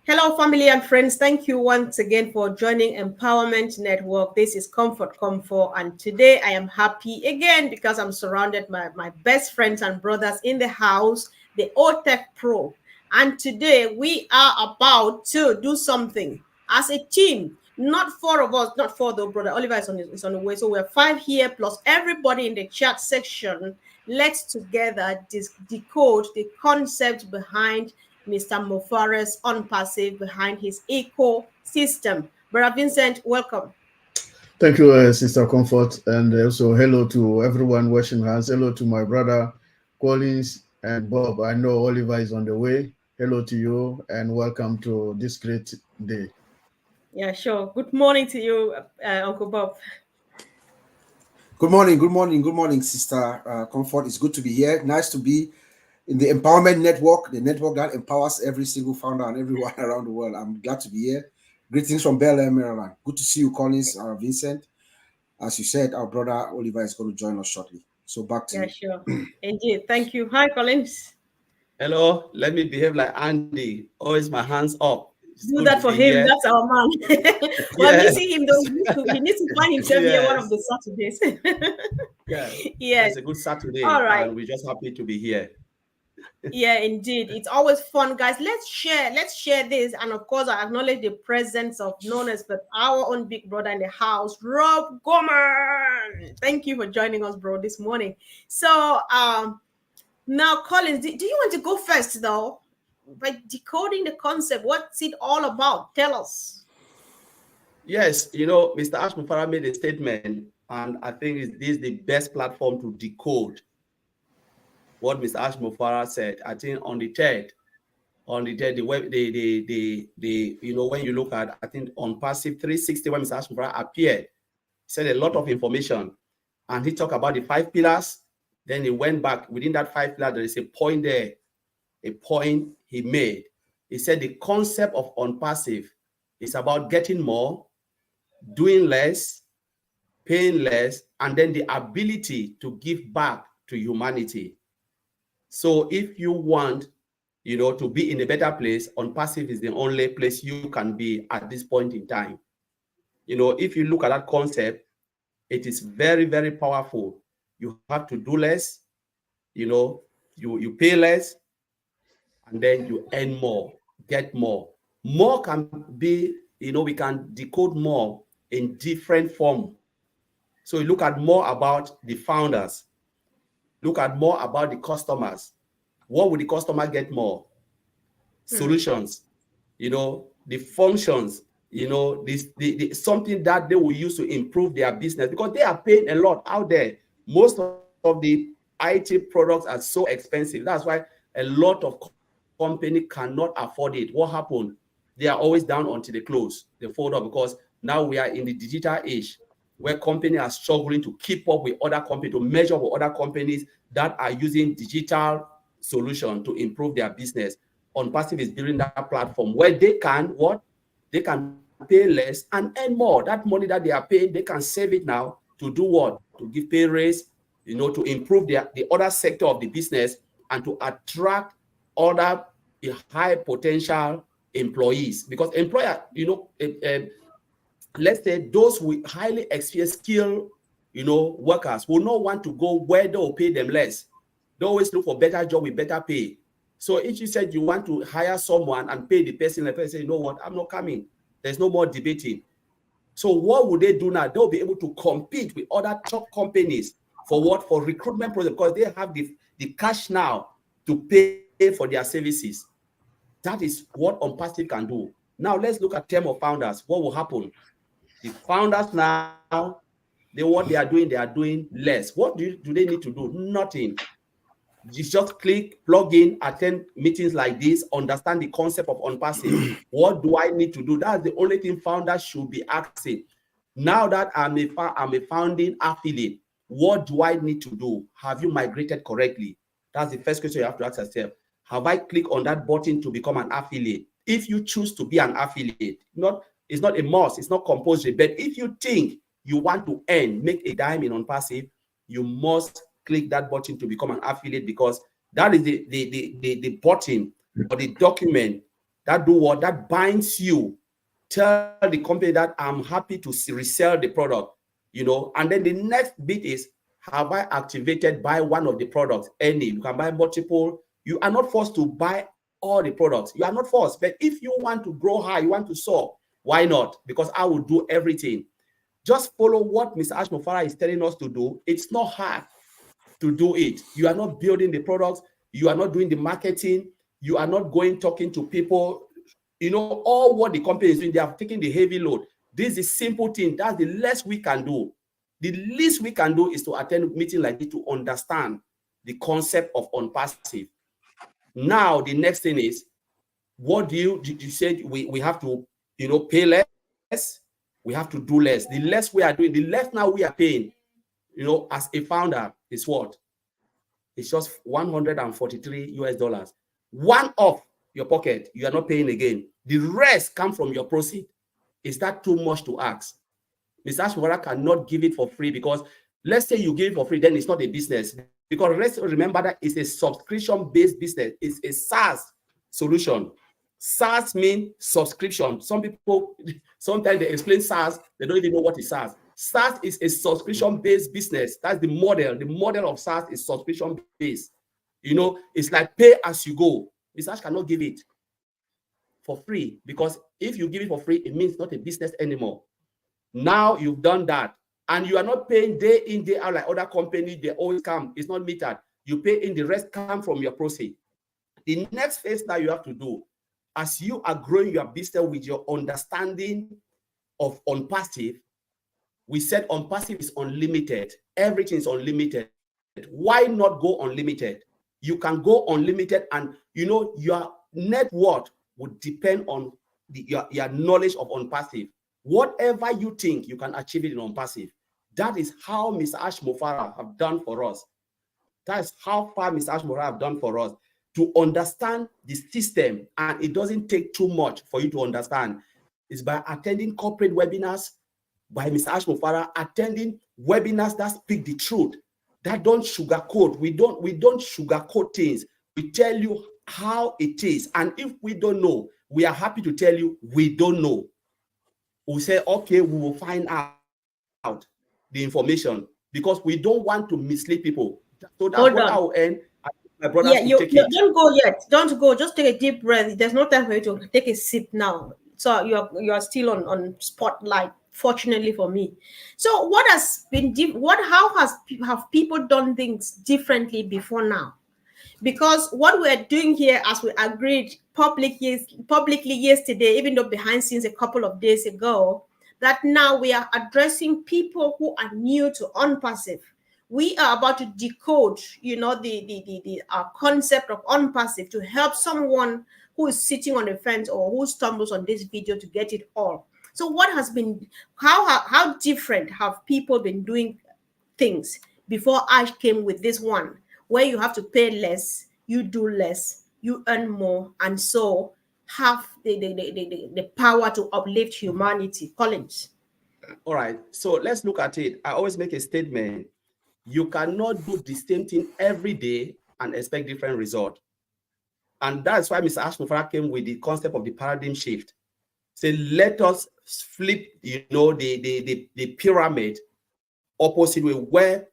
Hello, family and friends. Thank you once again for joining Empowerment Network. This is Comfort, and today I am happy again because I'm surrounded by my best friends and brothers in the house, the OTech Pro. And today we are about to do something as a team. Not four of us, not four though. Brother Oliver is on the way, so we're five here plus everybody in the chat section. Let's together decode the concept behind Mr. Mofare's unpassive, behind his ecosystem. Brother Vincent, welcome. Thank you, Sister Comfort, and also hello to everyone watching us. Hello to my brother Collins and Bob. I know Oliver is on the way. Hello to you, and welcome to this great day. Yeah, sure. Good morning to you, Uncle Bob. Good morning, Sister Comfort. It's good to be here. Nice to be in the Empowerment Network, the network that empowers every single founder and everyone around the world. I'm glad to be here. Greetings from Bel Air, Maryland. Good to see you, Collins, Vincent. As you said, our brother Oliver is going to join us shortly. So back to you. Yeah, sure. Indeed. Thank you. Hi, Collins. Hello. Let me behave like Andy. Always my hands up. Do that for him. Here. That's our man. We're missing him though. He needs to find himself here one of the Saturdays. Yeah. It's a good Saturday. All right. And we're just happy to be here. Yeah, indeed. It's always fun, guys. Let's share this. And of course, I acknowledge the presence of none as but our own big brother in the house, Rob Gomer. Thank you for joining us, bro, this morning. So now, Collins, do you want to go first though? By decoding the concept, what's it all about? Tell us. Yes, Mr. Ash Mufara made a statement, and I think this is the best platform to decode what Mr. Ash Mufara said. I think on the third, the web, when you look at, I think on Passive 360, when Mr. Ash Mufara appeared, he said a lot of information, and he talked about the 5 pillars. Then he went back within that 5 pillars. There is a point there, a point he made. He said the concept of unpassive is about getting more, doing less, paying less, and then the ability to give back to humanity. So if you want, to be in a better place, unpassive is the only place you can be at this point in time. If you look at that concept, it is very, very powerful. You have to do less, you pay less, and then you earn more, get more. More can be, we can decode more in different form. So you look at more about the founders, look at more about the customers. What would the customer get more? Solutions, the functions, something that they will use to improve their business, because they are paying a lot out there. Most of the IT products are so expensive. That's why a lot of company cannot afford it. What happened? They are always down until they close, they fold up, because now we are in the digital age where companies are struggling to keep up with other companies, to measure with other companies that are using digital solution to improve their business. Unpassive is building that platform where they can they can pay less and earn more. That money that they are paying, they can save it now to do what? To give pay raise, to improve the other sector of the business and to attract other high potential employees. Because employer, let's say those with highly experienced skilled, workers will not want to go where they will pay them less. They always look for better job with better pay. So if you said you want to hire someone and pay the person say, you know what, I'm not coming. There's no more debating. So what would they do now? They'll be able to compete with other top companies for what? For recruitment process, because they have the cash now to pay for their services. That is what Unpassive can do. Now let's look at term of founders. What will happen? The founders now, what they are doing less. What do they need to do? Nothing. You just click, plug in, attend meetings like this, understand the concept of Unpassive. What do I need to do? That's the only thing founders should be asking. Now that I'm a founding affiliate, what do I need to do? Have you migrated correctly? That's the first question you have to ask yourself. Have I clicked on that button to become an affiliate? If you choose to be an affiliate, it's not a must, it's not compulsory, but if you think you want to make a dime in Unpassive, you must click that button to become an affiliate, because that is the button or the document that do what? That binds you. Tell the company that I'm happy to resell the product, you know. And then the next bit is, have I activated buy one of the products? Any, you can buy multiple. You are not forced to buy all the products. You are not forced. But if you want to grow high, you want to soar, why not? Because I will do everything. Just follow what Mr. Ashmofara is telling us to do. It's not hard to do it. You are not building the products. You are not doing the marketing. You are not going talking to people. You know, all what the company is doing, they are taking the heavy load. This is a simple thing. That's the least we can do. The least we can do is to attend a meeting like this to understand the concept of unpassive. Now, the next thing is, what do you say we have to, you know, pay less? We have to do less. The less we are doing, the less now we are paying, you know, as a founder is what? It's just $143 US. One off your pocket, you are not paying again. The rest come from your proceed. Is that too much to ask? Mr. Ashmofara cannot give it for free, because let's say you give it for free, then it's not a business. Because let's remember that it's a subscription-based business. It's a SaaS solution. SaaS means subscription. Some people, sometimes they explain SaaS, they don't even know what is SaaS. SaaS is a subscription-based business. That's the model. The model of SaaS is subscription-based. You know, it's like pay as you go. Mr. Ash cannot give it for free, because if you give it for free, it means not a business anymore. Now you've done that, and you are not paying day in, day out like other companies. They always come. It's not metered. You pay in, the rest come from your proceed. The next phase that you have to do, as you are growing your business with your understanding of unpassive, we said unpassive is unlimited. Everything is unlimited. Why not go unlimited? You can go unlimited, and you know your net worth would depend on your knowledge of unpassive. Whatever you think, you can achieve it in unpassive. That is how Mr. Ashmofara have done for us. That is how far Mr. Ashmofara have done for us to understand the system, and it doesn't take too much for you to understand. It's by attending corporate webinars, by Mr. Ashmofara, attending webinars that speak the truth, that don't sugarcoat. We don't sugarcoat things. We tell you how it is, and if we don't know, we are happy to tell you we don't know. We say, okay, we will find out the information, because we don't want to mislead people. So that's what I will end. My brothers, don't go yet. Don't go. Just take a deep breath. There's no time for you to take a sip now. So you are still on spotlight, fortunately for me. So what has been have people done things differently before now? Because what we're doing here, as we agreed publicly yesterday, even though behind scenes a couple of days ago, that now we are addressing people who are new to unpassive. We are about to decode, you know, the concept of unpassive to help someone who is sitting on the fence or who stumbles on this video to get it all. So what has been, how different have people been doing things before Ash came with this one, where you have to pay less, you do less, you earn more, and so have the power to uplift humanity? Collins. All right, so let's look at it. I always make a statement. You cannot do the same thing every day and expect different result. And that's why Mr. Ashmofara came with the concept of the paradigm shift. Say, let us flip, you know, the pyramid opposite way, where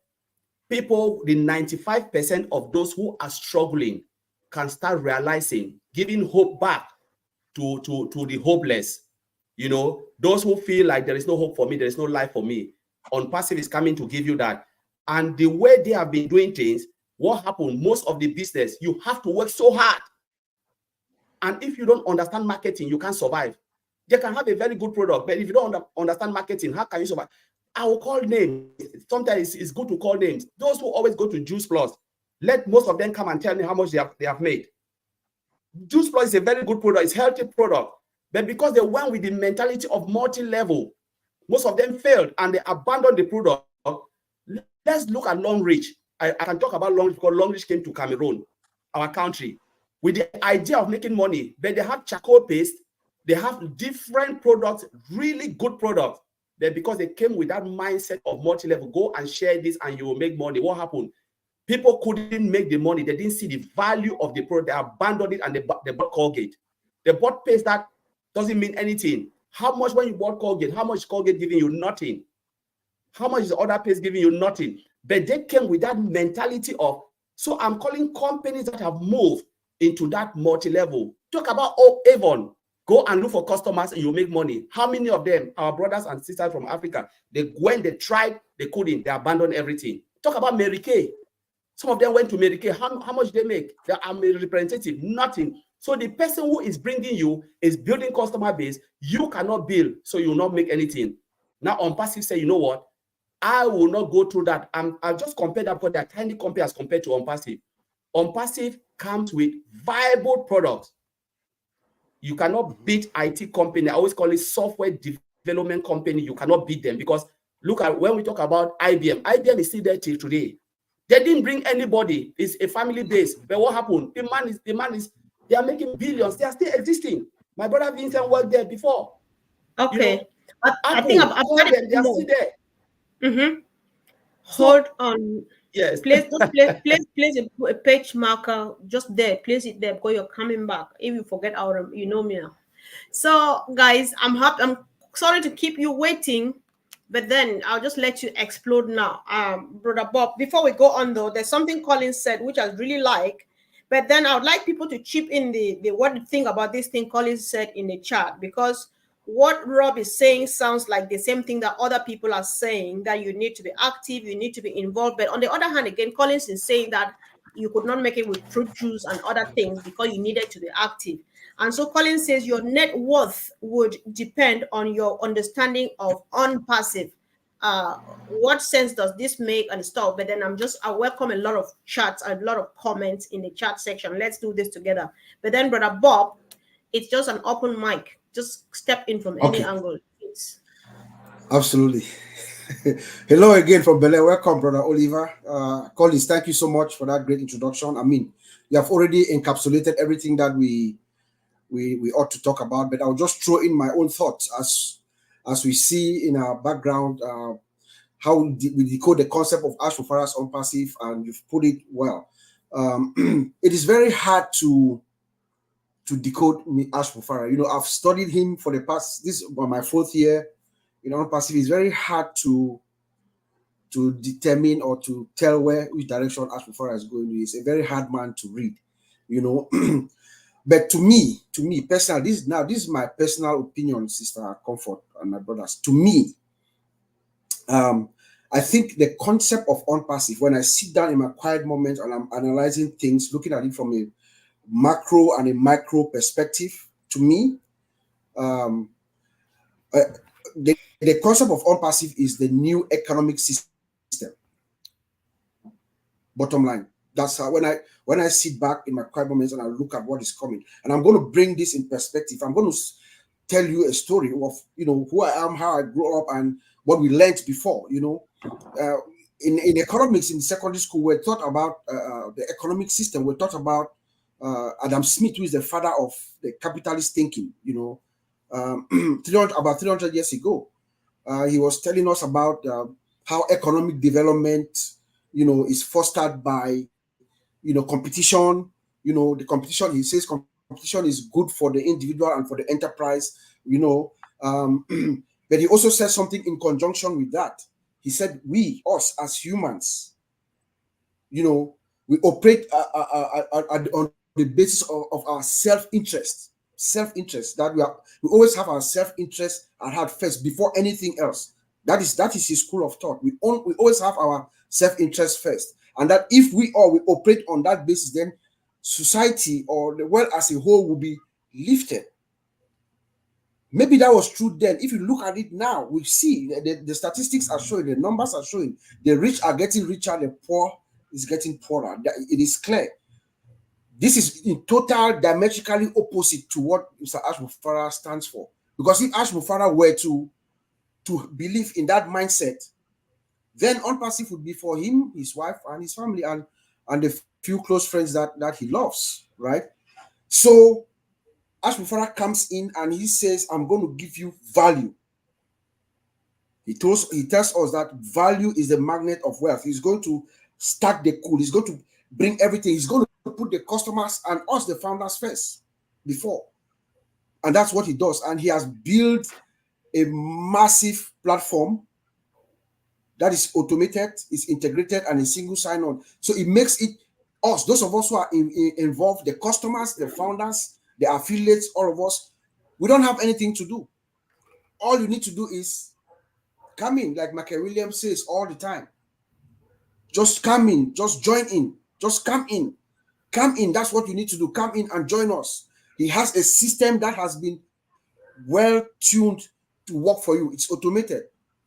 people, the 95% of those who are struggling, can start realizing, giving hope back to the hopeless. You know, those who feel like there is no hope for me, there is no life for me. Unpassive is coming to give you that. And the way they have been doing things, what happened? Most of the business, you have to work so hard. And if you don't understand marketing, you can't survive. They can have a very good product, but if you don't understand marketing, how can you survive? I will call names. Sometimes it's good to call names. Those who always go to Juice Plus, let most of them come and tell me how much they have made. Juice Plus is a very good product. It's a healthy product. But because they went with the mentality of multi-level, most of them failed and they abandoned the product. Let's look at Long Reach. I can talk about Long Reach because Long Reach came to Cameroon, our country, with the idea of making money. But they have charcoal paste. They have different products, really good products. But because they came with that mindset of multi-level, go and share this and you will make money. What happened? People couldn't make the money. They didn't see the value of the product. They abandoned it and they bought Colgate. They bought paste that doesn't mean anything. How much when you bought Colgate? How much is Colgate giving you? Nothing. How much is the other paste giving you? Nothing. But they came with that mentality of, so I'm calling companies that have moved into that multi-level. Talk about Avon. Go and look for customers and you make money. How many of them, our brothers and sisters from Africa, when they tried, they couldn't, they abandoned everything. Talk about Mary Kay. Some of them went to Mary Kay. How much they make? They are a representative, nothing. So the person who is bringing you is building customer base. You cannot build, so you will not make anything. Now, ONPASSIVE say, you know what? I will not go through that. I'll just compare that because they're tiny company as compared to ONPASSIVE. ONPASSIVE comes with viable products. You cannot beat IT company. I always call it software development company. You cannot beat them because look at when we talk about IBM. IBM is still there till today. They didn't bring anybody. It's a family base. But what happened? The man is. They are making billions. They are still existing. My brother Vincent worked there before. Okay. You know, I think I've had it. They are still there. Mm-hmm. Hold on. Yes. Place a page marker just there. Place it there because you're coming back. If you forget you know me now. So guys, I'm happy. I'm sorry to keep you waiting, but then I'll just let you explode now. Brother Bob, before we go on though, there's something Colin said which I really like. But then I would like people to chip in the what you think about this thing Colin said in the chat, because what Rob is saying sounds like the same thing that other people are saying, that you need to be active, you need to be involved. But on the other hand, again, Collins is saying that you could not make it with fruit juice and other things because you needed to be active. And so Collins says your net worth would depend on your understanding of unpassive. What sense does this make and stuff? But then I welcome a lot of chats, a lot of comments in the chat section. Let's do this together. But then Brother Bob, it's just an open mic. Just step in from any angle. Please. Absolutely. Hello again from Bel Air. Welcome, Brother Oliver. Collins, thank you so much for that great introduction. I mean, you have already encapsulated everything that we ought to talk about, but I'll just throw in my own thoughts as we see in our background how we decode the concept of Ash Mufara's ONPASSIVE, and you've put it well. It is very hard to decode Ash Mufara. You know, I've studied him for the past, this is my 4th year in ONPASSIVE. It's very hard to determine or to tell which direction Ash Mufara is going. He's a very hard man to read, you know. But to me personally, this is my personal opinion, Sister Comfort and my brothers. To me, I think the concept of ONPASSIVE, when I sit down in my quiet moments and I'm analyzing things, looking at it from a macro and a micro perspective, to me, the concept of ONPASSIVE is the new economic system. Bottom line, that's how when I sit back in my quiet moments and I look at what is coming, and I'm going to bring this in perspective. I'm going to tell you a story of, you know, who I am, how I grew up, and what we learned before. You know, in economics in secondary school, we're taught about the economic system. We're taught about Adam Smith, who is the father of the capitalist thinking, you know, about 300 years ago. He was telling us about how economic development, you know, is fostered by, you know, competition. You know, the competition, he says competition is good for the individual and for the enterprise, you know. But he also says something in conjunction with that. He said, us as humans, you know, we operate on the basis of our self-interest, that we always have our self-interest at heart first before anything else. That is his school of thought. We always have our self-interest first, and that if we operate on that basis, then society or the world as a whole will be lifted. Maybe that was true then. If you look at it now, we see the statistics are showing, the numbers are showing, the rich are getting richer, the poor is getting poorer. It is clear. This is in total diametrically opposite to what Mr. Ash Mufara stands for. Because if Ash Mufara were to believe in that mindset, then ONPASSIVE would be for him, his wife, and his family, and the few close friends that he loves, right? So Ash Mufara comes in and he says, I'm going to give you value. He tells us that value is the magnet of wealth. He's going to stack the cool. He's going to bring everything. He's going to put the customers and us, the founders, first before. And that's what he does. And he has built a massive platform that is automated, is integrated, and a single sign-on. So it makes it us, those of us who are involved, the customers, the founders, the affiliates, all of us, we don't have anything to do. All you need to do is come in, like Michael Williams says all the time. Just come in, just join in, just come in. Come in, that's what you need to do. Come in and join us. He has a system that has been well tuned to work for you. It's automated.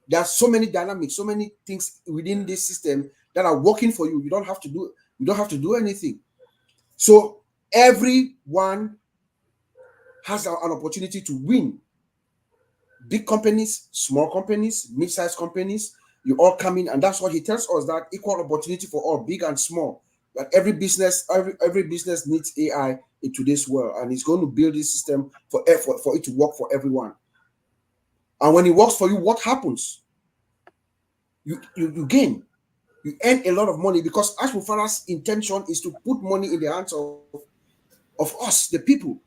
There are so many dynamics, so many things within this system that are working for you. You don't have to do anything. So everyone has an opportunity to win. Big companies, small companies, mid-sized companies, you all come in, and that's what he tells us, that equal opportunity for all, big and small. That every business needs AI in today's world, and he's going to build this system for it to work for everyone. And when it works for you, what happens? You gain. You earn a lot of money, because Ash Mufara's intention is to put money in the hands of us, the people,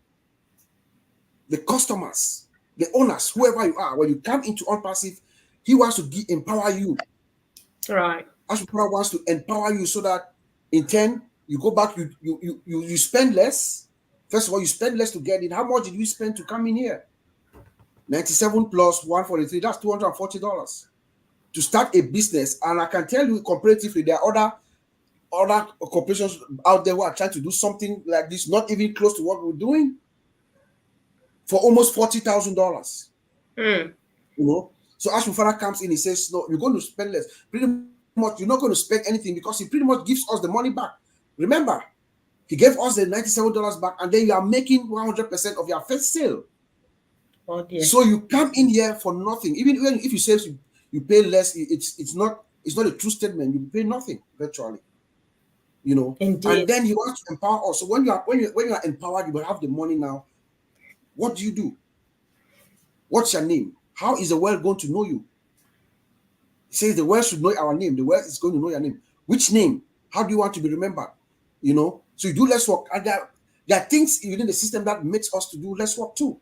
the customers, the owners, whoever you are. When you come into ONPASSIVE, he wants to empower you. Right. Ash Mufara wants to empower you so that in turn you go back, you spend less. First of all, you spend less to get in. How much did you spend to come in here? 97 plus 143, that's $240 to start a business. And I can tell you comparatively, there are other corporations out there who are trying to do something like this, not even close to what we're doing, for almost $40,000. You know, so Ash Mufara comes in, he says, no, you're going to spend less. Pretty much, you're not going to spend anything, because he pretty much gives us the money back. Remember, he gave us the $97 back, and then you are making 100% of your first sale. Oh, dear. So you come in here for nothing. Even if you say you pay less, it's not a true statement. You pay nothing virtually. You know. Indeed. And then he wants to empower us. So when you are empowered, you will have the money now. What do you do? What's your name? How is the world going to know you? He says the world should know our name. The world is going to know your name. Which name? How do you want to be remembered? You know. So you do less work. And there are things within the system that makes us to do less work too.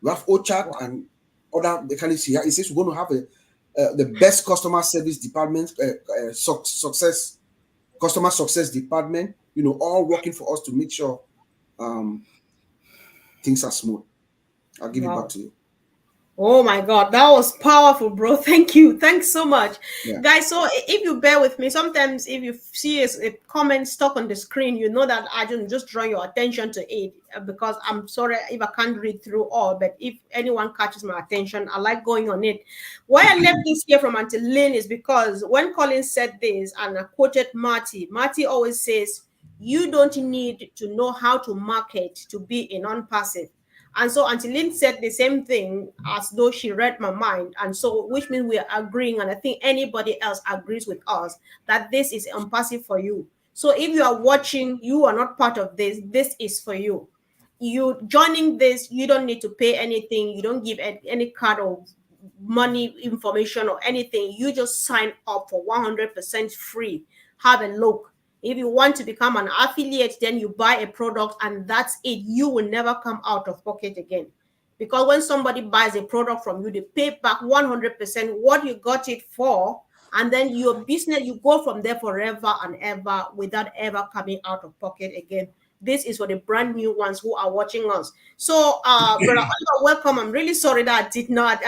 We have OChat and other mechanics here. It says we're going to have the best customer service department, customer success department, you know, all working for us to make sure things are smooth. I'll give it back to you. Oh my God, that was powerful, bro. Thank you. Thanks so much. Yeah. Guys, so if you bear with me, sometimes if you see a comment stuck on the screen, you know that I just draw your attention to it, because I'm sorry if I can't read through all, but if anyone catches my attention, I like going on it. Why I left this here from Auntie Lynn is because when Colin said this, and I quoted Marty always says, you don't need to know how to market to be in ONPASSIVE. And so Auntie Lynn said the same thing as though she read my mind. And so, which means we are agreeing, and I think anybody else agrees with us, that this is ONPASSIVE for you. So if you are watching, you are not part of this, this is for you. You joining this, you don't need to pay anything. You don't give any card or money information or anything. You just sign up for 100% free. Have a look. If you want to become an affiliate, then you buy a product and that's it. You will never come out of pocket again. Because when somebody buys a product from you, they pay back 100% what you got it for. And then your business, you go from there forever and ever without ever coming out of pocket again. This is for the brand new ones who are watching us. So, Brother Oliver, welcome. I'm really sorry that I did not.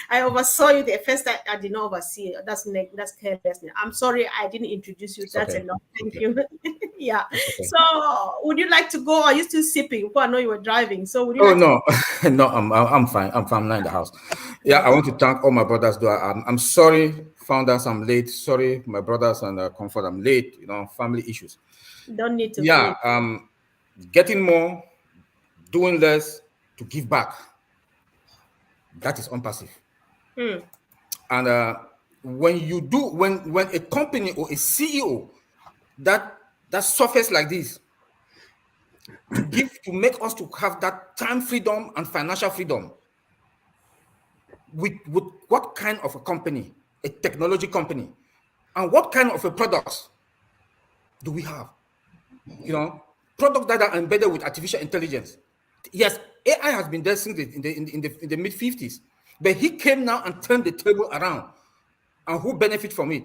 I oversaw you the first time. I did not oversee you. That's carelessness. I'm sorry I didn't introduce you. That's enough. Thank you. Yeah. So, would you like to go? Are you still sipping? Well, I know you were driving. So, would you? No, I'm fine. I'm not in the house. Yeah, I want to thank all my brothers. I'm sorry, founders, I'm late. Sorry, my brothers and Comfort, I'm late. You know, family issues. Don't need to. Yeah, getting more, doing less to give back. That is ONPASSIVE. And when you do, when a company or a CEO that suffers like this, to make us to have that time freedom and financial freedom, with what kind of a company, a technology company, and what kind of a products do we have? You know, products that are embedded with artificial intelligence. Yes, AI has been there since in the mid 50s, but he came now and turned the table around. And who benefit from it?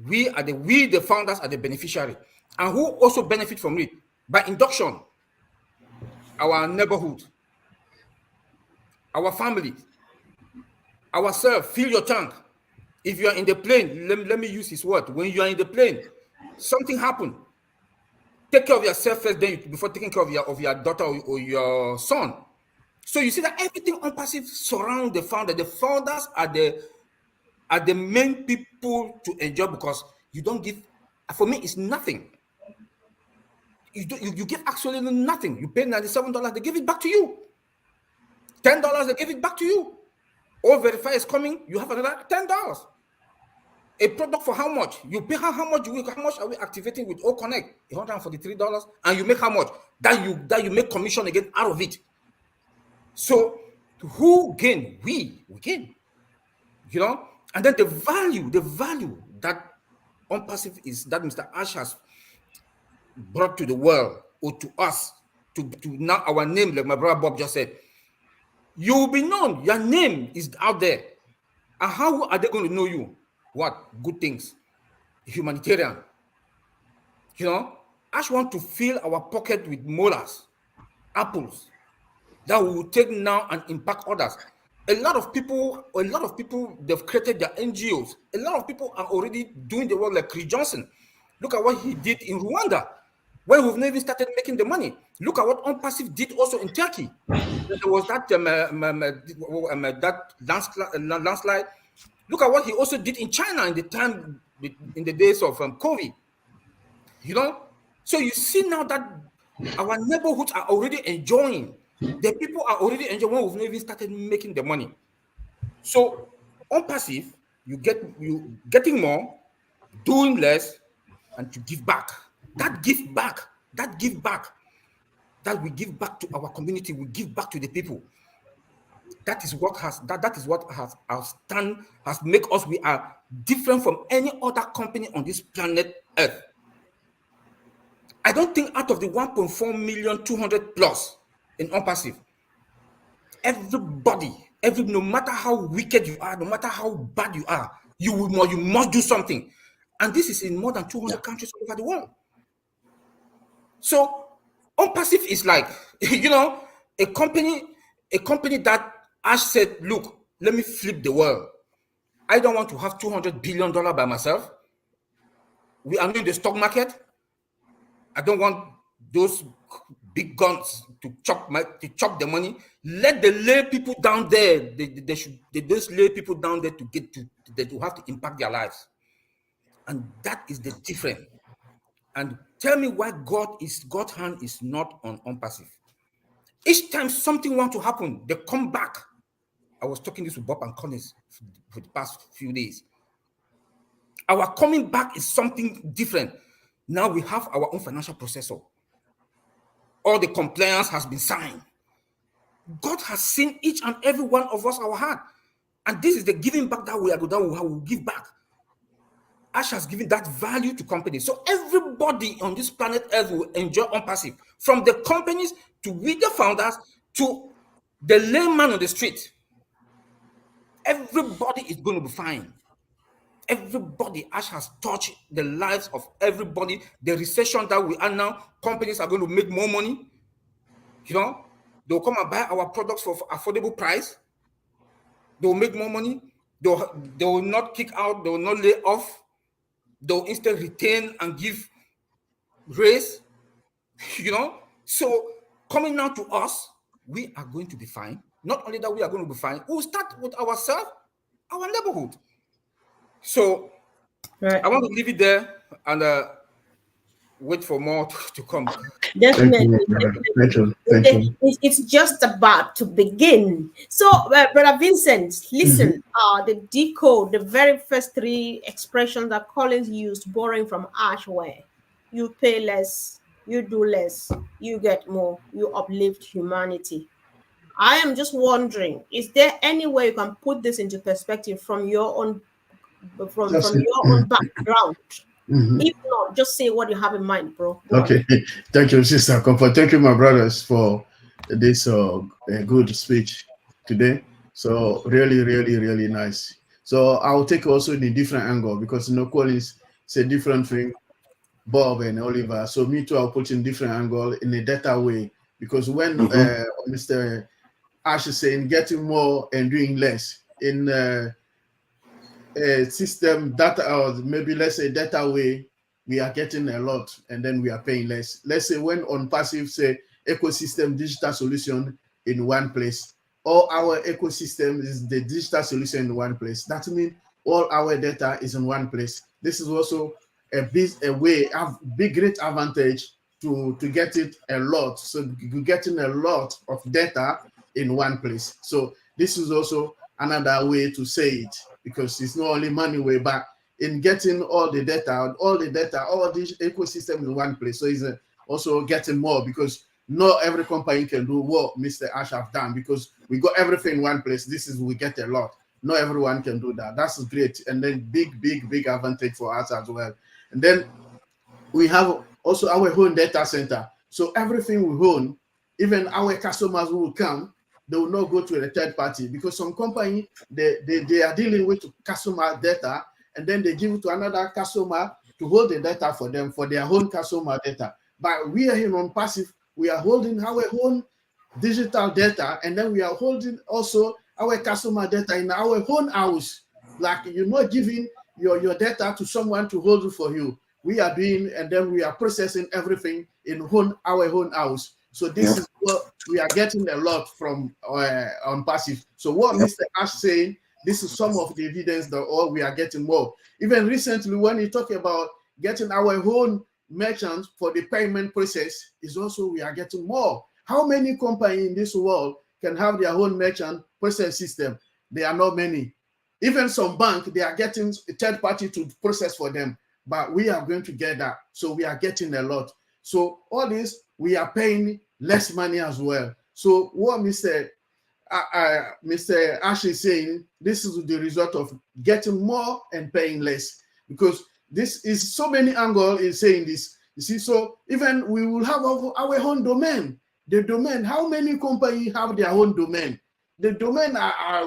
We the founders are the beneficiary. And who also benefit from it? By induction, our neighborhood, our family, ourselves. Fill your tank. If you are in the plane, let me use his word. When you are in the plane, something happened. Take care of yourself first, then before taking care of your daughter or your son. So you see that everything ONPASSIVE surrounds the founder. The founders are the main people to enjoy, because you don't give. For me, it's nothing. You give absolutely nothing. You pay $97, they give it back to you. $10, they give it back to you. All verify is coming, you have another $10. A product for how much? You pay how much are we activating with O Connect? $143, and you make how much? That you make commission again out of it. So who gain? We gain. You know, and then the value that ONPASSIVE is, that Mr. Ash has brought to the world, or to us, to now our name, like my brother Bob just said, you will be known. Your name is out there. And how are they going to know you? What? Good things. Humanitarian. You know, Ash want to fill our pocket with molars, apples, that we will take now and impact others. A lot of people, they've created their NGOs. A lot of people are already doing the work, like Chris Johnson. Look at what he did in Rwanda, when we've never started making the money. Look at what ONPASSIVE did also in Turkey. There was that landslide. Look at what he also did in China in the days of COVID. You know, so you see now that our neighborhoods are already enjoying. The people are already enjoying when we've never even started making the money. So ONPASSIVE, you getting more, doing less, and to give back. That give back that we give back to our community, we give back to the people. That is what has made us. We are different from any other company on this planet Earth. I don't think out of the 1.4 million 200 plus in ONPASSIVE, everybody, no matter how wicked you are, no matter how bad you are, you must do something. And this is in more than 200 countries all over the world. So ONPASSIVE is like, you know, a company that Ash said, look, let me flip the world. I don't want to have $200 billion by myself. We are not in the stock market. I don't want those big guns to chop the money. Let the lay people down there. Those lay people down there to have to impact their lives. And that is the difference. And tell me why God's hand is not on ONPASSIVE. Each time something wants to happen, they come back. I was talking this with Bob and Collins for the past few days. Our coming back is something different. Now we have our own financial processor. All the compliance has been signed. God has seen each and every one of us our heart. And this is the giving back that we will give back. Ash has given that value to companies. So everybody on this planet Earth will enjoy ONPASSIVE. From the companies to we the founders to the layman on the street. Everybody is going to be fine. Everybody. Ash has touched the lives of everybody. The recession that we are now, companies are going to make more money. You know, they'll come and buy our products for affordable price. They'll make more money. They will not kick out. They will not lay off. They'll instead retain and give raise. You know, so coming now to us, we are going to be fine. Not only that, we are going to be fine. We'll start with ourselves, our neighborhood. So right. I want to leave it there and wait for more to come. Definitely. Thank you. It's just about to begin. So, Brother Vincent, listen, the decode, the very first three expressions that Collins used, borrowing from Ash, were you pay less, you do less, you get more, you uplift humanity. I am just wondering, is there any way you can put this into perspective from your own own background? If not, just say what you have in mind, bro. Okay. Thank you, Sister Comfort. Thank you, my brothers, for this a good speech today. So really, really, really nice. So I'll take also the different angle because Collins is a different thing, Bob and Oliver. So me too, I'll put in different angle in a data way because when Mr. Ash is saying getting more and doing less in a system data, or maybe let's say data way, we are getting a lot and then we are paying less. Let's say when on passive say ecosystem digital solution in one place, all our ecosystem is the digital solution in one place. That means all our data is in one place. This is also a way of big great advantage to get it a lot. So you're getting a lot of data in one place. So this is also another way to say it, because it's not only money way, but in getting all the data, all this ecosystem in one place. So it's also getting more, because not every company can do what Mr. Ash have done, because we got everything in one place. We get a lot. Not everyone can do that. That's great. And then big advantage for us as well. And then we have also our own data center. So everything we own, even our customers who will come, they will not go to a third party, because some company, they are dealing with customer data, and then they give it to another customer to hold the data for them, for their own customer data. But we are here on passive, we are holding our own digital data, and then we are holding also our customer data in our own house. Like, you're not giving your data to someone to hold it for you. We are doing, and then we are processing everything in our own house. So this is what we are getting a lot from on passive. So what Mr. Ash saying, this is some of the evidence that all we are getting more. Even recently, when he talk about getting our own merchants for the payment process, is also we are getting more. How many companies in this world can have their own merchant process system? There are not many. Even some bank, they are getting a third party to process for them, but we are going to get that. So we are getting a lot. So all this, we are paying less money as well. So what Mr. Ash is saying, this is the result of getting more and paying less, because this is so many angles in saying this. You see, so even we will have our own domain. The domain, how many companies have their own domain? The domain,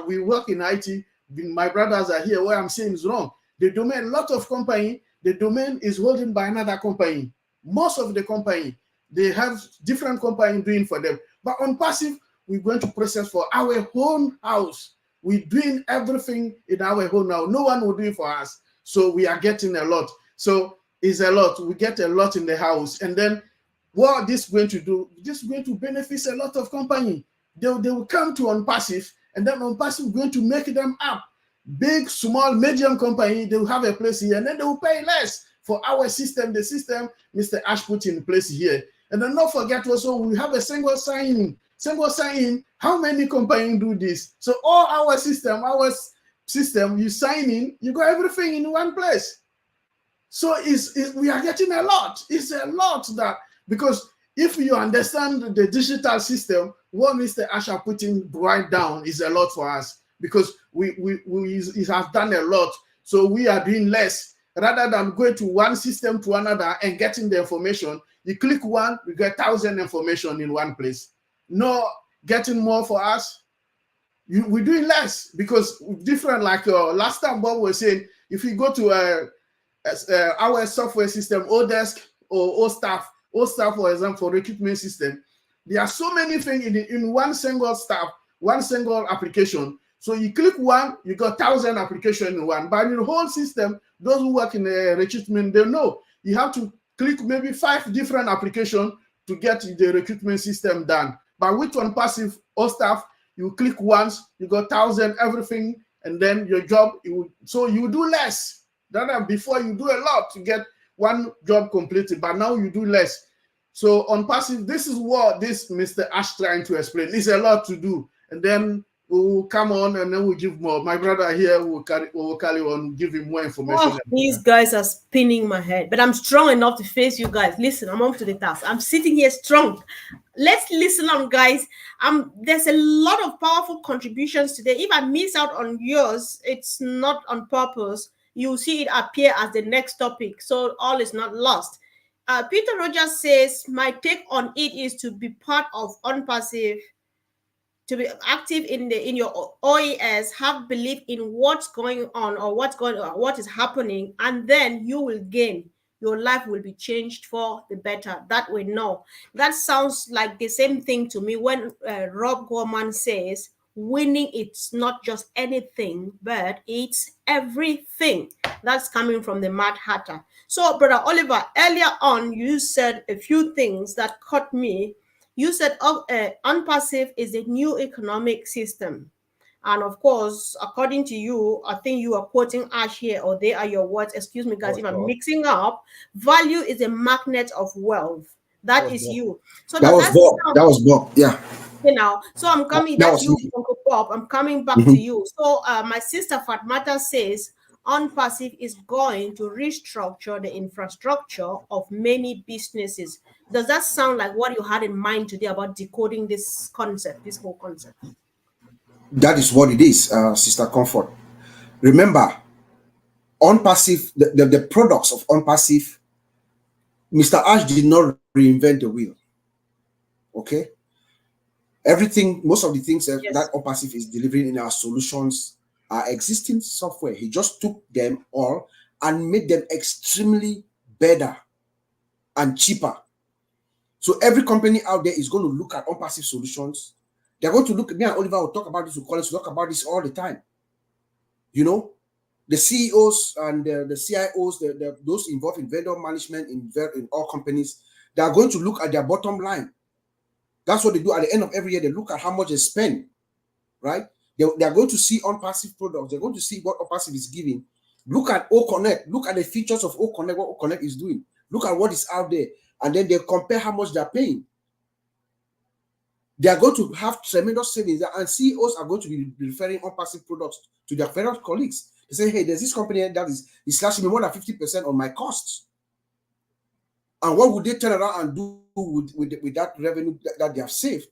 we work in IT, my brothers are here, what I'm saying is wrong. The domain, a lot of company, the domain is holding by another company. Most of the company, they have different company doing for them. But on passive, we're going to process for our own house. We're doing everything in our own house. No one will do it for us. So we are getting a lot. So it's a lot. We get a lot in the house. And then what this is going to do, this is going to benefit a lot of company. They will come to unpassive, and then unpassive is going to make them up. Big, small, medium company, they will have a place here, and then they will pay less for our system, the system Mr. Ash put in place here. And then not forget also, we have a single sign-in. Single sign-in, how many companies do this? So all our system, you sign in, you got everything in one place. So we are getting a lot. It's a lot that, because if you understand the digital system, what Mr. Ash are putting right down is a lot for us, because we have done a lot. So we are doing less. Rather than going to one system to another and getting the information, you click one, you get 1,000 information in one place. No getting more for us. We're doing less, because different, like last time Bob was saying, if you go to our software system, Odesk or OStaff, for example, for recruitment system, there are so many things in one single staff, one single application. So you click one, you got 1,000 applications in one. But in the whole system, those who work in the recruitment, they know you have to click maybe 5 different applications to get the recruitment system done. But with unpassive OStaff, you click once, you got 1,000 everything, and then your job, so you do less. Than before, you do a lot to get one job completed, but now you do less. So on passive, this is what this Mr. Ash trying to explain. It's a lot to do, and then we'll come on and then we'll give more. My brother here will carry on, give him more information. Oh, these guys are spinning my head, but I'm strong enough to face you guys. Listen, I'm up to the task. I'm sitting here strong. Let's listen on, guys. There's a lot of powerful contributions today. If I miss out on yours, it's not on purpose. You'll see it appear as the next topic, so all is not lost. Peter Rogers says, my take on it is to be part of ONPASSIVE, to be active in your OES, have belief in what's going on or what is happening, and then you will gain. Your life will be changed for the better. That we know. That sounds like the same thing to me when Rob Gorman says, winning, it's not just anything, but it's everything. That's coming from the Mad Hatter. So, Brother Oliver, earlier on, you said a few things that caught me. You said unpassive is a new economic system. And of course, according to you, I think you are quoting Ash here, or they are your words. Excuse me, guys, if I'm mixing up. Value is a magnet of wealth. That is you. So that was Bob. That was Bob. Yeah. You know, so I'm coming. That's you, Uncle Bob. I'm coming back to you. So my sister Fatmata says unpassive is going to restructure the infrastructure of many businesses. Does that sound like what you had in mind today about decoding this concept, this whole concept? That is what it is, Sister Comfort. Remember, unpassive, the products of unpassive, Mr. Ash did not reinvent the wheel. Okay? Everything, most of the things that unpassive is delivering in our solutions are existing software. He just took them all and made them extremely better and cheaper. So every company out there is going to look at unpassive solutions. They're going to look at me and Oliver will talk about this, we'll talk about this all the time. You know, the CEOs and the CIOs, those involved in vendor management in all companies, they are going to look at their bottom line. That's what they do at the end of every year. They look at how much they spend, right? They are going to see unpassive products. They're going to see what unpassive is giving. Look at OConnect. Look at the features of OConnect, what OConnect is doing. Look at what is out there. And then they compare how much they're paying. They are going to have tremendous savings. And CEOs are going to be referring unpassive products to their fellow colleagues. They say, hey, there's this company that is slashing me more than 50% on my costs. And what would they turn around and do with that revenue that they have saved?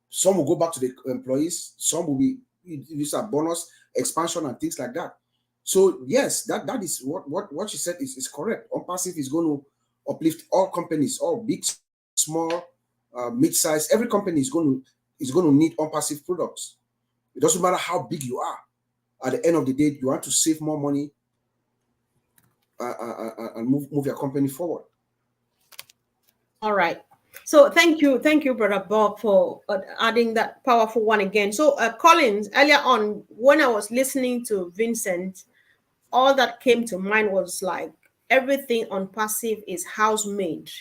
Some will go back to the employees. Some will be use a bonus, expansion, and things like that. So yes, that is what she said is correct. Unpassive is going to uplift all companies, all big, small, mid-size. Every company is going to need unpassive products. It doesn't matter how big you are. At the end of the day, you want to save more money and move your company forward. All right. So thank you, Brother Bob, for adding that powerful one again. So Collins, earlier on, when I was listening to Vincent, all that came to mind was like everything unpassive is house-made.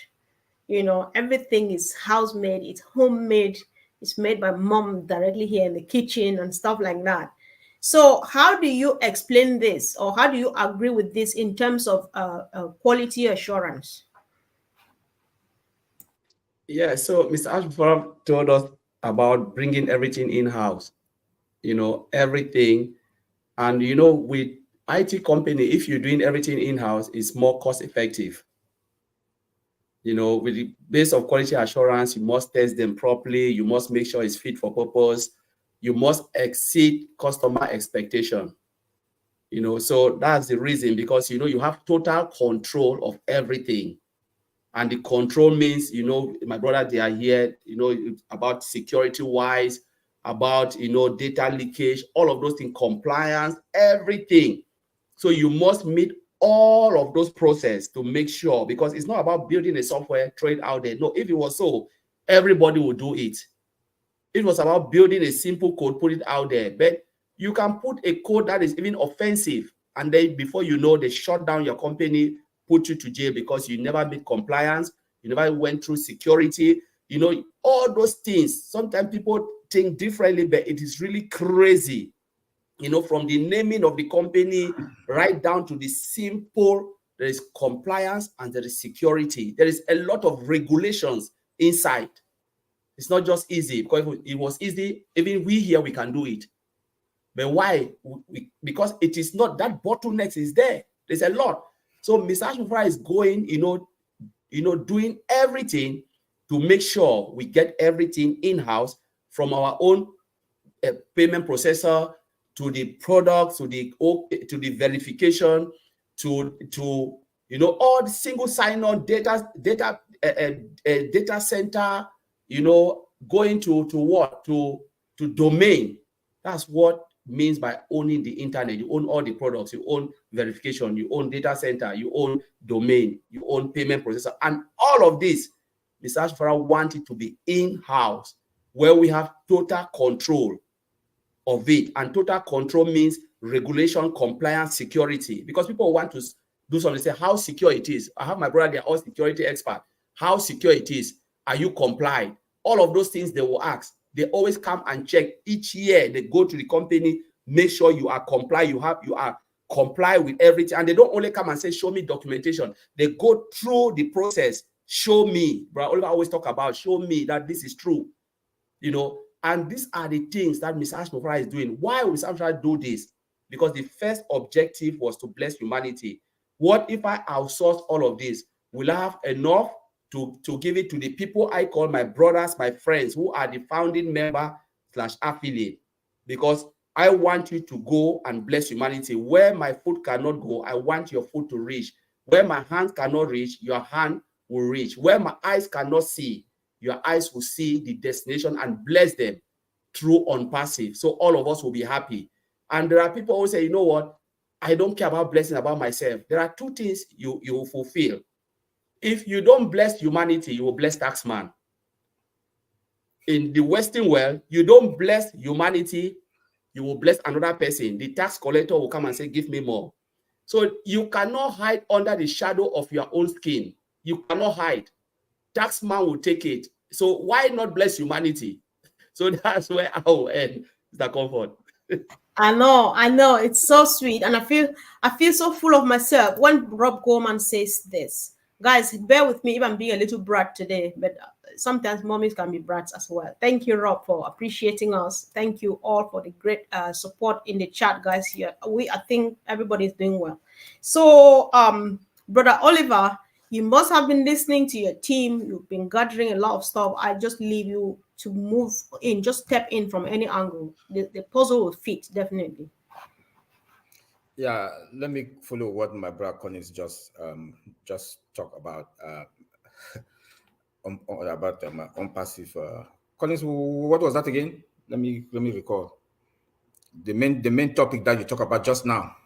You know, everything is house-made, it's homemade, it's made by mom directly here in the kitchen and stuff like that. So how do you explain this, or how do you agree with this in terms of quality assurance? Yeah, so Mr. Ashford told us about bringing everything in-house, you know, everything. And, you know, with IT company, if you're doing everything in-house, it's more cost-effective. You know, with the base of quality assurance, you must test them properly. You must make sure it's fit for purpose. You must exceed customer expectation. You know, so that's the reason, because, you know, you have total control of everything. And the control means, you know, my brother, they are here, you know, about security-wise, about, you know, data leakage, all of those things, compliance, everything. So you must meet all of those processes to make sure, because it's not about building a software, throw it out there. No, if it was so, everybody would do it. It was about building a simple code, put it out there. But you can put a code that is even offensive, and then before you know, they shut down your company, put you to jail because you never made compliance, you never went through security, you know, all those things. Sometimes people think differently, but it is really crazy, you know, from the naming of the company right down to the simple, there is compliance and there is security. There is a lot of regulations inside. It's not just easy, because if it was easy, even we here, we can do it. But why? Because it is not, that bottleneck is there. There's a lot. So Mr. Ashmufra is going, you know, doing everything to make sure we get everything in-house, from our own payment processor to the product, to the verification, to You know, all the single sign-on data center, you know, going to what? To domain. That's what means by owning the internet. You own all the products, you own verification, you own data center, you own domain, you own payment processor, and all of this, Mr. Ashfara wanted to be in-house, where we have total control of it. And total control means regulation, compliance, security. Because people want to do something, say how secure it is. I have my brother, they're all security expert. How secure it is. Are you compliant? All of those things they will ask. They always come and check each year. They go to the company, make sure you are compliant, you are comply with everything. And they don't only come and say, show me documentation. They go through the process. Show me. Brother Oliver always talk about, show me that this is true. You know, and these are the things that Mr. Ashmofara is doing. Why will Mr. Ashmofara do this? Because the first objective was to bless humanity. What if I outsource all of this? Will I have enough to give it to the people I call my brothers, my friends, who are the founding member / affiliate? Because I want you to go and bless humanity. Where my foot cannot go, I want your foot to reach. Where my hand cannot reach, your hand will reach. Where my eyes cannot see, your eyes will see the destination and bless them through ONPASSIVE. So all of us will be happy. And there are people who say, you know what? I don't care about blessing about myself. There are two things you will fulfill. If you don't bless humanity, you will bless taxman. In the Western world, you don't bless humanity, you will bless another person. The tax collector will come and say, give me more. So you cannot hide under the shadow of your own skin. You cannot hide. Taxman will take it. So why not bless humanity? So that's where I will end, Mr. Comfort. I know. It's so sweet. And I feel so full of myself when Rob Gorman says this. Guys, bear with me if I'm being a little brat today, but sometimes mommies can be brats as well. Thank you, Rob, for appreciating us. Thank you all for the great support in the chat, guys. Here, I think everybody's doing well. So, Brother Oliver, you must have been listening to your team. You've been gathering a lot of stuff. I just leave you to move in. Just step in from any angle. The puzzle will fit, definitely. Yeah, let me follow what my brother Collins just talk about ONPASSIVE. Collins, what was that again? Let me recall. The main topic that you talk about just now.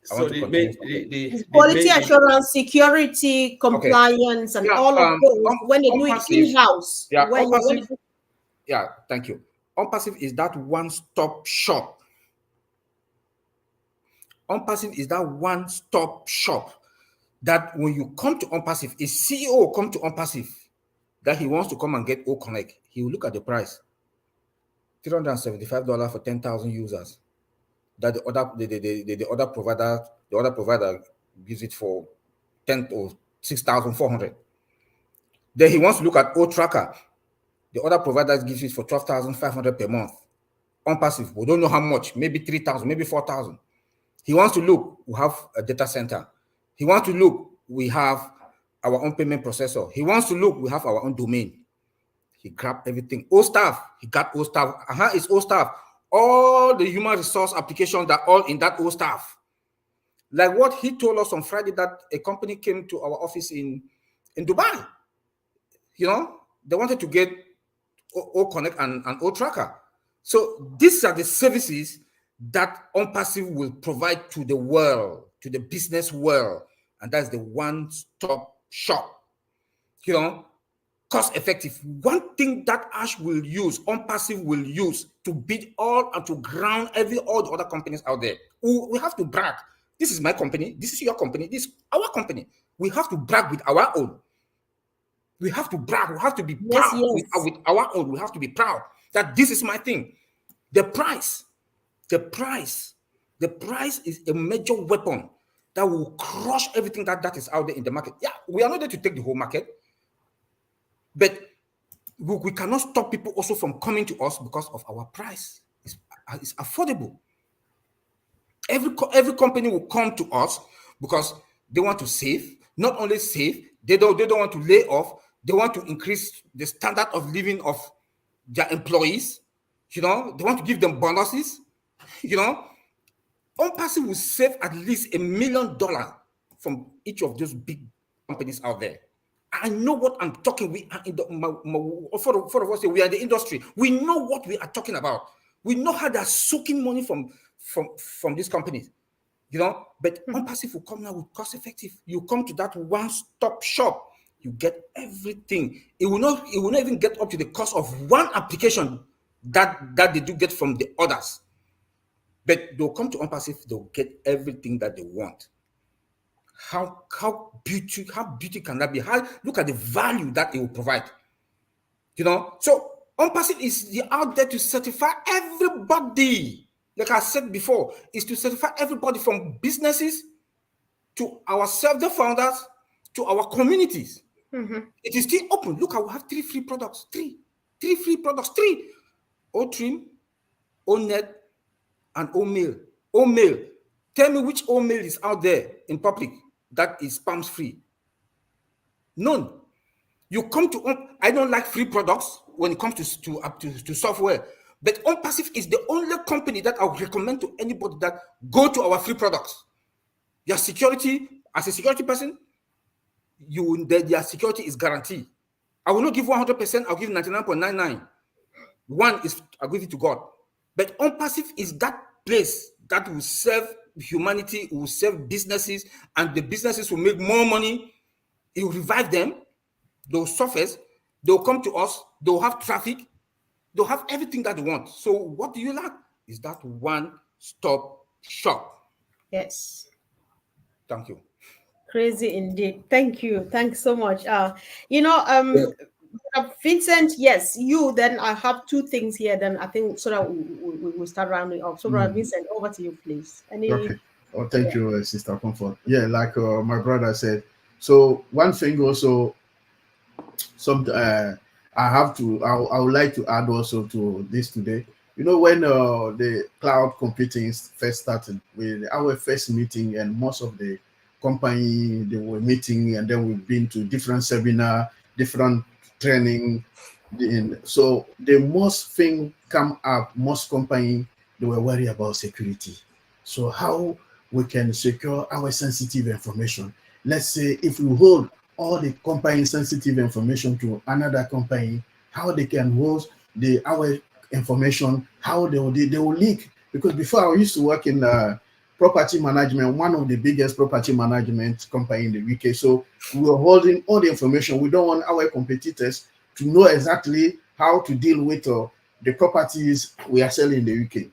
So the quality assurance, security, compliance, and all of those when they do it in-house. Yeah, yeah, thank you. ONPASSIVE is that one-stop shop. ONPASSIVE is that one-stop shop that when you come to ONPASSIVE, a CEO come to ONPASSIVE that he wants to come and get O-Connect, he will look at the price. $375 for 10,000 users. That the other provider gives it for 10 or 6,400. Then he wants to look at O-Tracker. The other provider gives it for 12,500 per month. ONPASSIVE, we don't know how much, maybe 3,000, maybe 4,000. He wants to look, we have a data center. He wants to look, we have our own payment processor. He wants to look, we have our own domain. He grabbed everything. O-Staff, he got O-Staff. It's O-Staff. All the human resource applications are all in that O-Staff. Like what he told us on Friday, that a company came to our office in Dubai. You know, they wanted to get O-Connect and O-Tracker. So these are the services that ONPASSIVE will provide to the world, to the business world. And that's the one-stop shop. You know, cost effective. One thing that Ash will use, ONPASSIVE will use to beat all and to ground all the other companies out there. We have to brag. This is my company. This is your company. This is our company. We have to brag with our own. We have to brag. We have to be proud with our own. We have to be proud that this is my thing. The price is a major weapon that will crush everything that is out there in the market. Yeah, we are not there to take the whole market, but we cannot stop people also from coming to us because of our price. It's affordable. Every company will come to us because they want to save. Not only save, they don't want to lay off. They want to increase the standard of living of their employees. You know, they want to give them bonuses. You know, ONPASSIVE will save at least $1 million from each of those big companies out there. I know what I'm talking. We are in the four of us here, we are in the industry. We know what we are talking about. We know how they're soaking money from these companies. You know, but ONPASSIVE will come now with cost effective. You come to that one-stop shop, you get everything. It will not even get up to the cost of one application that they do get from the others. But they'll come to ONPASSIVE, they'll get everything that they want. How beauty can that be? Look at the value that it will provide. You know, so ONPASSIVE is out there to certify everybody. Like I said before, is to certify everybody from businesses to ourselves, the founders, to our communities. It is still open. Look, I will have 3 free products. 3 free products. 3. O-Trim, O-Net, and O-Mail. O-Mail. Tell me which O-Mail is out there in public that is spams free. None. You come to I don't like free products when it comes to software. But ONPASSIVE is the only company that I would recommend to anybody that go to our free products. Your security, as a security person, your security is guaranteed. I will not give 100%, I'll give 99.99. One is I'll give it to God. But ONPASSIVE is that place that will serve humanity, will serve businesses, and the businesses will make more money. It will revive them. They'll surface, they'll come to us, they'll have traffic, they'll have everything that they want. So what do you lack? Is that one-stop shop. Yes. Thank you. Crazy indeed. Thank you. Thanks so much. Vincent, yes, you. Then I have 2 things here. Then I think so that we start rounding up. So, Vincent, over to you, please. Okay. Oh, thank you, Sister Comfort. Yeah, like my brother said. So one thing also, I would like to add also to this today. You know, when the cloud computing first started, with our first meeting, and most of the company, they were meeting, and then we've been to different seminar, different training. So the most thing come up, most company, they were worried about security. So how we can secure our sensitive information? Let's say if we hold all the company sensitive information to another company, how they can hold our information, how they will leak. Because before, I used to work in property management, one of the biggest property management company in the UK. So we were holding all the information. We don't want our competitors to know exactly how to deal with the properties we are selling in the UK.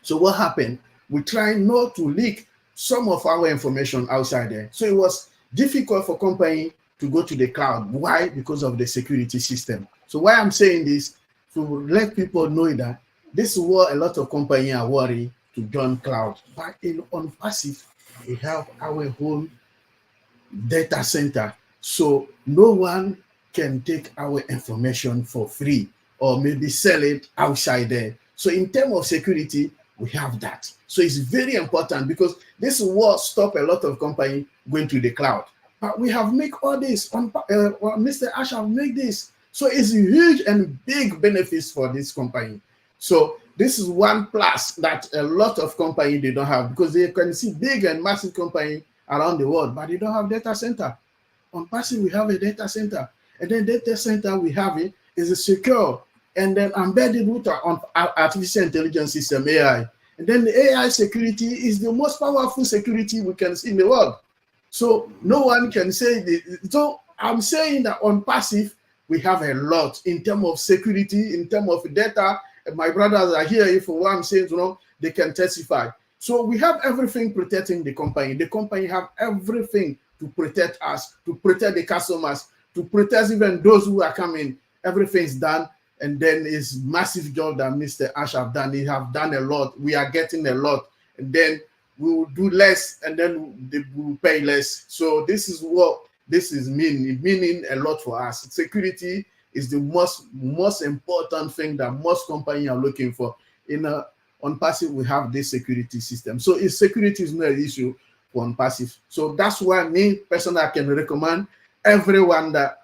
So what happened? We try not to leak some of our information outside there. So it was difficult for company to go to the cloud. Why? Because of the security system. So why I'm saying this, to let people know that this is what a lot of companies are worried to join cloud. But in ONPASSIVE, we have our own data center. So no one can take our information for free or maybe sell it outside there. So in terms of security, we have that. So it's very important because this is what stop a lot of companies going to the cloud. But we have made all this. Mr. Ash have made this. So it's huge and big benefits for this company. So this is one plus that a lot of companies, they don't have, because they can see big and massive companies around the world, but they don't have data center. ONPASSIVE, we have a data center. And then data center we have it is a secure and then embedded with our artificial intelligence system, AI. And then the AI security is the most powerful security we can see in the world. So no one can say this. So I'm saying that ONPASSIVE, we have a lot in terms of security, in terms of data. And my brothers are here. For what I'm saying, they can testify. So we have everything protecting the company. The company have everything to protect us, to protect the customers, to protect even those who are coming. Everything's done. And then it's massive job that Mr. Ash have done. They have done a lot. We are getting a lot. And then we will do less, and then they will pay less. So this is what this is meaning a lot for us. Security is the most important thing that most companies are looking for. In ONPASSIVE, we have this security system. So if security is not an issue for ONPASSIVE. So that's why me personally, I can recommend everyone that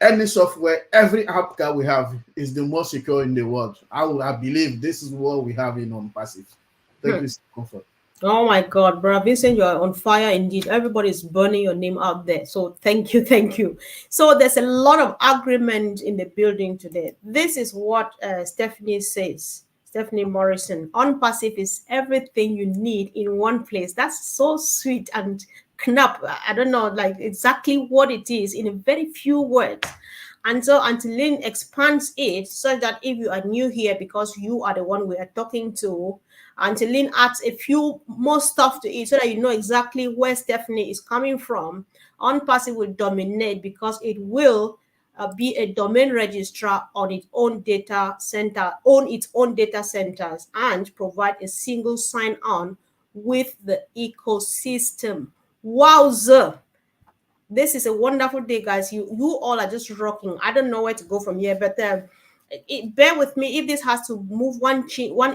any software, every app that we have is the most secure in the world. I believe this is what we have in ONPASSIVE. Thank you, Comfort. Oh my God, bro, Vincent, you are on fire indeed. Everybody's burning your name out there. So thank you, thank you. So there's a lot of agreement in the building today. This is what Stephanie says. Stephanie Morrison. Unpassive is everything you need in one place. That's so sweet and knapp. I don't know, like exactly what it is in a very few words. And so Antolin expands it so that if you are new here, because you are the one we are talking to, Antolin adds a few more stuff to it so that you know exactly where Stephanie is coming from. Unpassive will dominate because it will be a domain registrar on its own data center, own its own data centers, and provide a single sign-on with the ecosystem. Wowza! This is a wonderful day, guys. You all are just rocking. I don't know where to go from here, but bear with me if this has to move 1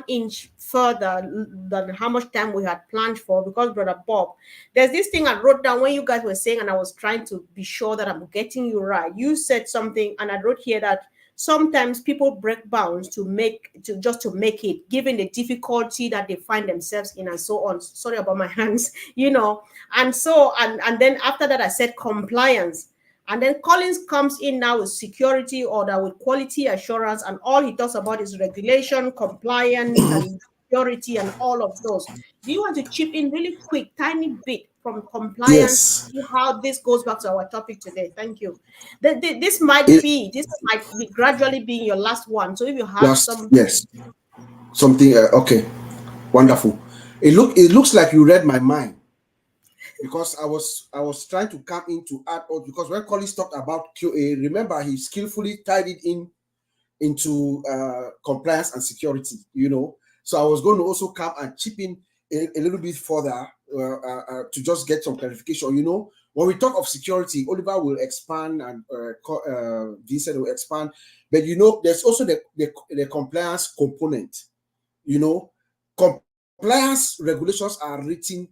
inch further than how much time we had planned for, because brother Bob, there's this thing I wrote down when you guys were saying, and I was trying to be sure that I'm getting you right. You said something, and I wrote here that sometimes people break bounds to make it, given the difficulty that they find themselves in, and so on. Sorry about my hands, and so and then after that I said compliance, and then Collins comes in now with security order, with quality assurance, and all he talks about is regulation, compliance, and security, and all of those. Do you want to chip in really quick, tiny bit from compliance, Yes. how this goes back to our topic today? Thank you. This It, might be gradually being your last one. So if you have last, some, yes. Something. Okay. Wonderful. It looks like you read my mind, because I was trying to come in to add on, because when Collins talked about QA, remember he skillfully tied it into compliance and security. So I was going to also come and chip in a little bit further to just get some clarification. When we talk of security, Oliver will expand, and Vincent will expand, but there's also the compliance component. Compliance regulations are written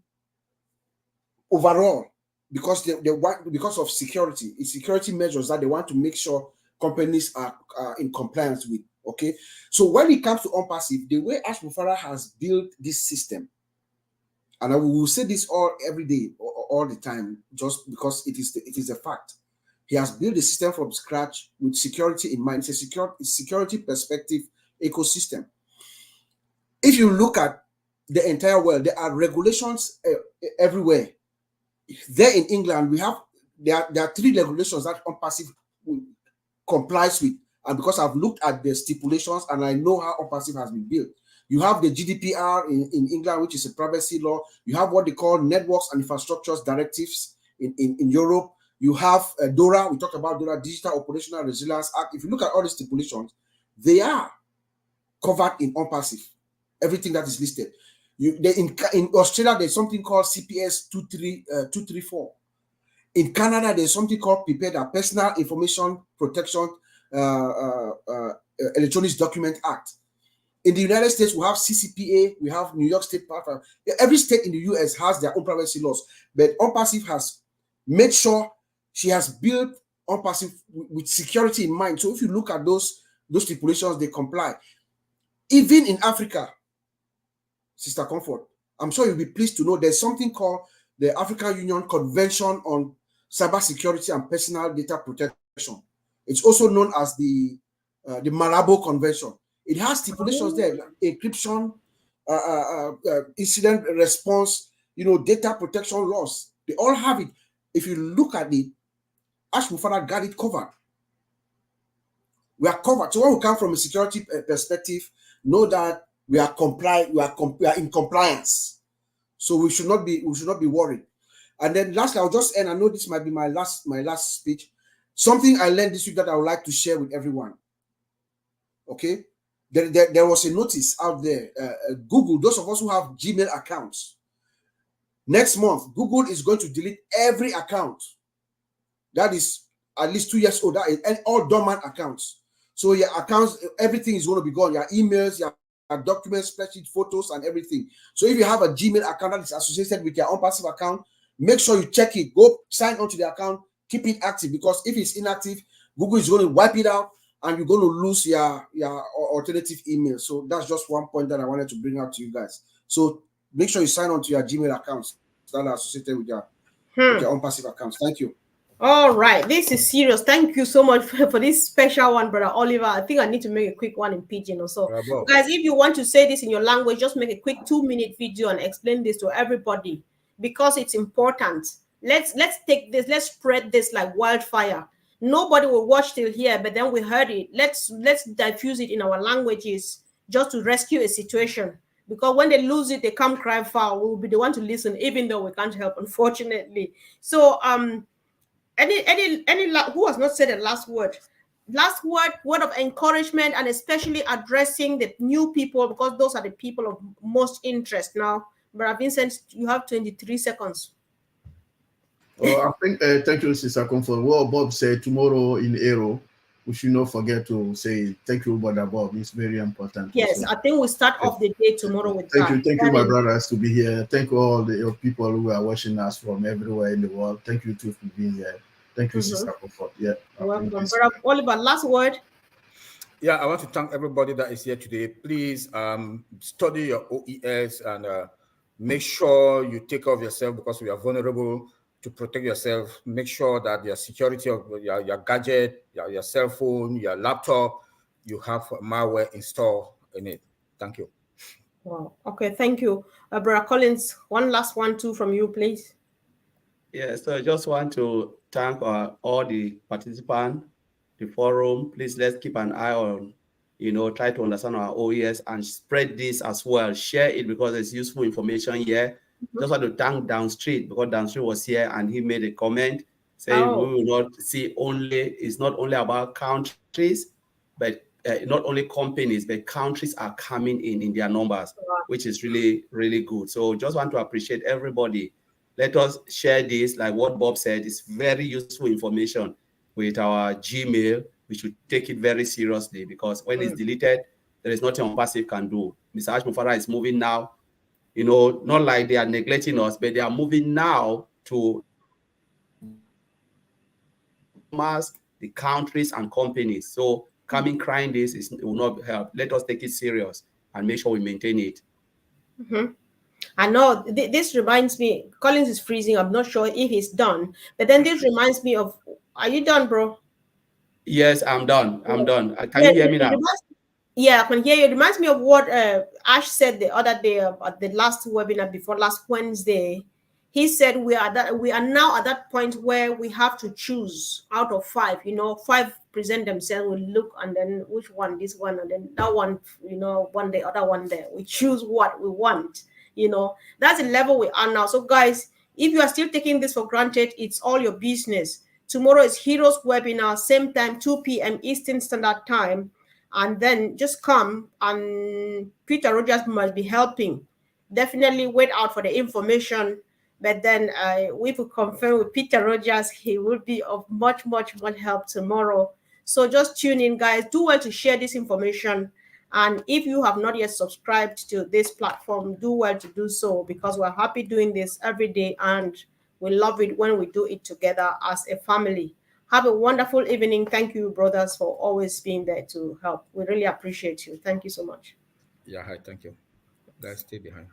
overall because they want, because of security. It's security measures that they want to make sure companies are in compliance with. Okay, so when it comes to unpassive, the way Ash Mufara has built this system, and I will say this every day, all the time, just because it is a fact. He has built a system from scratch with security in mind. It's a security perspective ecosystem. If you look at the entire world, there are regulations everywhere. There in England, there are 3 regulations that unpassive complies with, and because I've looked at the stipulations and I know how unpassive has been built. You have the GDPR in England, which is a privacy law. You have what they call networks and infrastructures directives in Europe. You have DORA. We talked about DORA, Digital Operational Resilience Act. If you look at all the stipulations, they are covered in unpassive. Everything that is listed. In Australia, there's something called CPS 234. In Canada, there's something called PIPEDA, Personal Information Protection Electronics Document Act. In the United States, we have CCPA, we have New York State. Every state in the US has their own privacy laws, but unpassive has made sure she has built unpassive with security in mind. So if you look at those stipulations, they comply. Even in Africa, Sister Comfort, I'm sure you'll be pleased to know there's something called the African Union Convention on Cybersecurity and Personal Data Protection. It's also known as the Malabo Convention. It has stipulations there, like encryption, incident response, data protection laws. They all have it. If you look at it, Ash Mufara got it covered. We are covered. So when we come from a security perspective, know that we are in compliance. So we should not be worried. And then lastly, I'll just end. I know this might be my last speech. Something I learned this week that I would like to share with everyone. Okay, there was a notice out there. Google, those of us who have Gmail accounts, next month Google is going to delete every account that is at least 2 years old. That is, and all dormant accounts. So your accounts, everything is going to be gone. Your emails, your documents, spreadsheet, photos, and everything. So if you have a Gmail account that is associated with your unpassive account, make sure you check it. Go sign onto the account, keep it active, because if it's inactive, Google is going to wipe it out and you're going to lose your alternative email. So that's just one point that I wanted to bring out to you guys. So make sure you sign on to your Gmail accounts that are associated with your ONPASSIVE accounts. Thank you. All right, this is serious. Thank you so much for this special one, Brother Oliver. I think I need to make a quick one in pidgin or so. Bravo. Guys, if you want to say this in your language, just make a quick 2-minute video and explain this to everybody because it's important. Let's take this, let's spread this like wildfire. Nobody will watch till here, but then we heard it. Let's diffuse it in our languages just to rescue a situation. Because when they lose it, they come cry foul. We'll be the one to listen, even though we can't help, unfortunately. So any who has not said the last word word of encouragement, and especially addressing the new people, because those are the people of most interest now. Brother Vincent, you have 23 seconds. I think thank you, Sister Comfort. What Bob said tomorrow in Aero, we should not forget to say thank you, Brother Bob. It's very important. Yes, also. I think we start off the day tomorrow with thank that. you, my brothers, to be here. Thank all the people who are watching us from everywhere in the world. Thank you too for being here. Thank you, Sister Comfort. Yeah. Welcome. Brother Oliver, last word. Yeah, I want to thank everybody that is here today. Please study your OES and make sure you take care of yourself because we are vulnerable. To protect yourself, make sure that your security of your gadget, your cell phone, your laptop, you have malware installed in it. Thank you. Wow. Okay, thank you. Brother Collins, one last one too from you, please. Yeah, so I just want to thank all the participants, the forum. Please, let's keep an eye on, try to understand our OES and spread this as well. Share it because it's useful information here. Just want to thank Downstreet because Downstreet was here and he made a comment saying we will not see it's not only about countries, but not only companies, but countries are coming in their numbers, which is really, really good. So just want to appreciate everybody. Let us share this, like what Bob said, it's very useful information with our Gmail. We should take it very seriously because when it's deleted, there is nothing ONPASSIVE can do. Mr. Ashmufara is moving now, not like they are neglecting us, but they are moving now to mask the countries and companies. So coming crying this it will not help. Let us take it serious and make sure we maintain it. I know this reminds me, Collins is freezing. I'm not sure if he's done, but then this reminds me of, are you done, bro? Yes, I'm done. I'm done. Can you hear me now? Yeah, I can hear you. It reminds me of what Ash said the other day at the last webinar before last Wednesday. He said we are now at that point where we have to choose out of 5. 5 present themselves. We look and then which one, this one, and then that one. One the other one there. We choose what we want. That's the level we are now. So guys, if you are still taking this for granted, it's all your business. Tomorrow is Heroes webinar, same time, 2 p.m. Eastern Standard Time. And then just come, and Peter Rogers must be helping. Definitely wait out for the information. But then we will confirm with Peter Rogers. He will be of much, much, much help tomorrow. So just tune in, guys. Do well to share this information. And if you have not yet subscribed to this platform, do well to do so because we're happy doing this every day. And we love it when we do it together as a family. Have a wonderful evening. Thank you, brothers, for always being there to help. We really appreciate you. Thank you so much. Yeah, hi, thank you. Guys, stay behind.